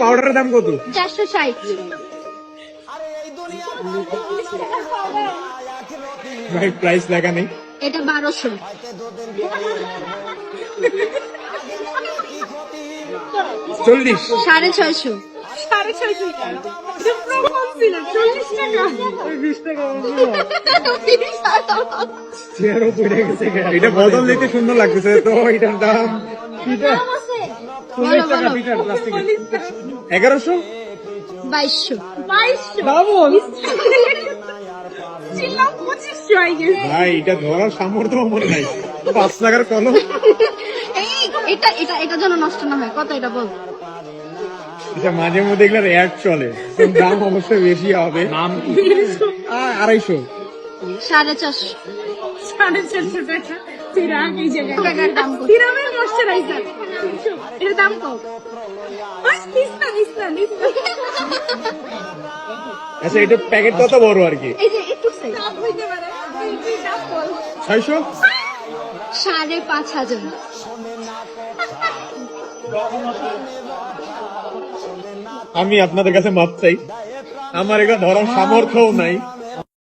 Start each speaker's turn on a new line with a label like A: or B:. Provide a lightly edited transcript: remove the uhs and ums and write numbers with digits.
A: পাউডারের দাম কত?
B: 460।
A: ভাই প্রাইস লেখা নেই।
B: এটা 1200।
A: 40।
B: 650।
C: 650 ছিল 40 টাকা।
A: 20 টাকা চেয়ারও পড়ে গেছে। এটা বদল দিতে সুন্দর লাগতেছে তো এটার দাম কিটা 40 টাকা পিটার প্লাস্টিক 1100
B: 2200।
C: 2200
A: ডাবল।
C: ছিল 2500 আই গেস।
A: ভাই এটা ধরার সামর্থ্য মনে নাই। 5 টাকার কলম।
B: এই এটা এটা এটা যেন নষ্ট না হয়। কত এটা বল?
A: এটা মাঝে মধ্যে এগুলোর অ্যাড চলে, তো দাম অবশ্যই বেশি হবে। নাম কি? 250।
B: 450।
C: 450 টাকা সিরাম এই জায়গায়
B: টাকার দাম কত?
C: সিরামের ময়শ্চারাইজার এর দাম কত? নিস্তা
A: আচ্ছা এটা প্যাকেট কত বড় আর কি?
B: এই যে একটু সাইজ
C: দাম হইতে পারে
A: 600।
B: 5500।
A: আমি আপনাদের কাছে মাপ চাই, আমার এটা ধরার সামর্থ্যও নাই।